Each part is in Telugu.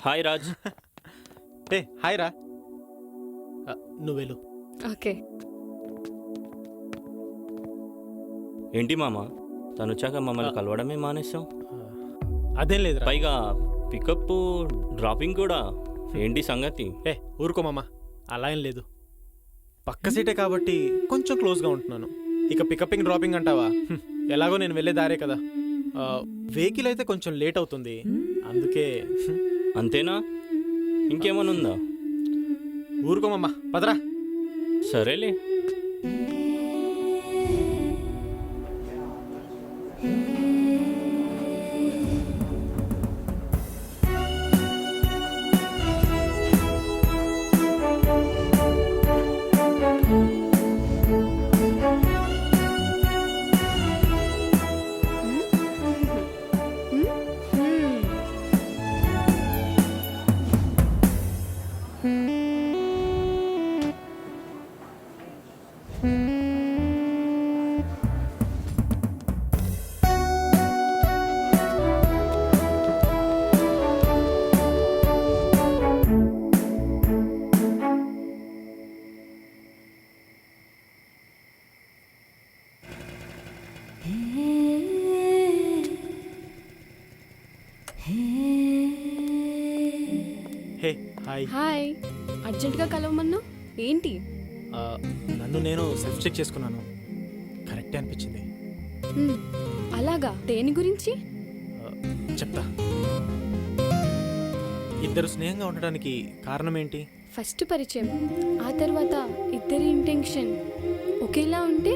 హాయ్ రాజ్. హాయ్ రా. నువ్వెళ్ళు. ఓకే. ఏంటి మామ, తను వచ్చాక మమ్మల్ని కలవడమే మానేస్తాం? అదేం లేదు. పైగా పికప్ డ్రాపింగ్ కూడా. ఏంటి సంగతి? ఊరుకోమమ్మా, అలా ఏం లేదు. పక్క సీటే కాబట్టి కొంచెం క్లోజ్గా ఉంటున్నాను. ఇక పికపింగ్ డ్రాపింగ్ అంటావా? ఎలాగో నేను వెళ్ళే దారే కదా. వెహికల్ అయితే కొంచెం లేట్ అవుతుంది, అందుకే. అంతేనా? ఇంకేమైనా ఉందా? ఊరుకోమమ్మా, పదరా. సరేలే. Hey hi. హాయ్. అర్జెంటుగా కలవమన్నా ఏంటి? నన్ను నేను సెల్ఫ్ చెక్ చేసుకున్నాను, కరెక్టే అనిపించింది. అలాగా? దేని గురించి? చెప్తా. ఇద్దరు స్నేహంగా ఉండడానికి కారణం ఏంటి? ఫస్ట్ పరిచయం, ఆ తర్వాత ఇద్దరి ఇంటెన్షన్ ఒకేలా ఉంటే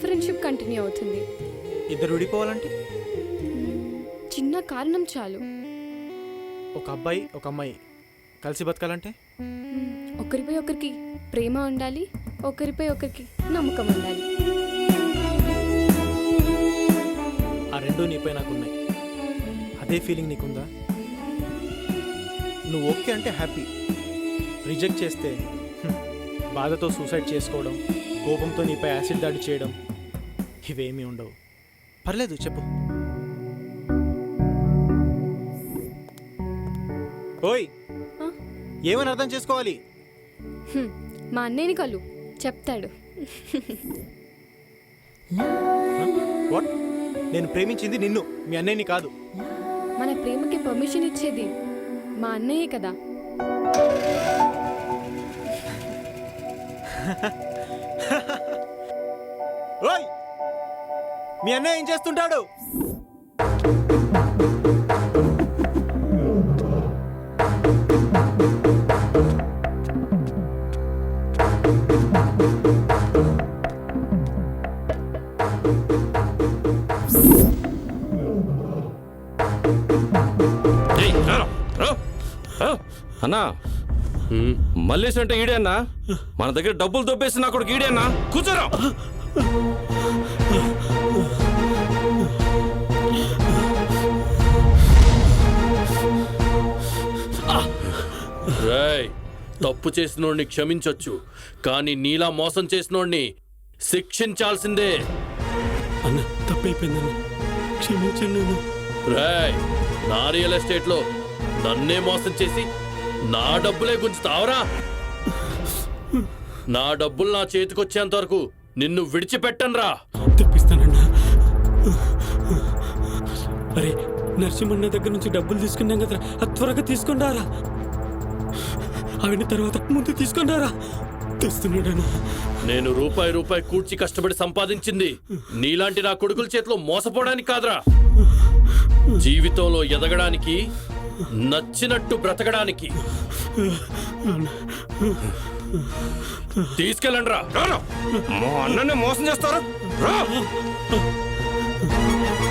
ఫ్రెండ్షిప్ కంటిన్యూ అవుతుంది. ఇద్దరు విడిపోవాలంటే చిన్న కారణం చాలు. ఒక అబ్బాయి ఒక అమ్మాయి కలిసి బతకాలంటే ఒకరిపై ఒకరికి ప్రేమ ఉండాలి, ఒకరిపై ఒకరికి నమ్మకం ఉండాలి. ఆ రెండు నీపై నాకున్నాయి. అదే ఫీలింగ్ నీకుందా? నువ్వు ఓకే అంటే హ్యాపీ, రిజెక్ట్ చేస్తే బాధతో సూసైడ్ చేసుకోవడం, కోపంతో నీపై యాసిడ్ దాడి చేయడం, ఇవేమీ ఉండవు. పర్లేదు, చెప్పు. ఓయ్, ఏమని అర్థం చేసుకోవాలి? మా అన్నయ్యని కలు, చెప్తాడు. వాట్? నేను ప్రేమించింది నిన్ను, మీ అన్నయ్యని కాదు. మన ప్రేమకి పర్మిషన్ ఇచ్చేది మా అన్నయ్యే కదా. ఓయ్, మీ అన్నయ్య ఏం చేస్తుంటాడు? అన్నా, మల్లేష్ అంటే ఈడే అన్నా. మన దగ్గర డబ్బులు దొబ్బేసి నా కొడుకు ఈడే అన్నా. కూర్చోరా. రేయ్, తప్పు చేసినోడిని క్షమించొచ్చు, కానీ నీలా మోసం చేసినోడిని శిక్షించాల్సిందే. అన్న, తప్పైపోయిందన్న, క్షమించండి. రేయ్, నా రియల్ ఎస్టేట్ లో నన్నే మోసం చేసి నా డబ్బులే గుంచుతావరా? నా డబ్బులు నా చేతికొచ్చేంత వరకు నిన్ను విడిచిపెట్టనురా. తెప్పిస్తానన్నా. అరే, నరసింహన్న దగ్గర నుంచి డబ్బులు తీసుకున్నాం కదా, అది త్వరగా తీసుకున్నారా? అవన్నీ తర్వాత ముందు తీసుకున్నారా? తెస్తున్నాడన్నా. నేను రూపాయి రూపాయి కూర్చి కష్టపడి సంపాదించింది నీలాంటి నా కొడుకుల చేతిలో మోసపోవడానికి కాదురా, జీవితంలో ఎదగడానికి, నచ్చినట్టు బ్రతకడానికి. తీసుకెళ్ళండి రా. మా అన్ననే మోసం చేస్తారా?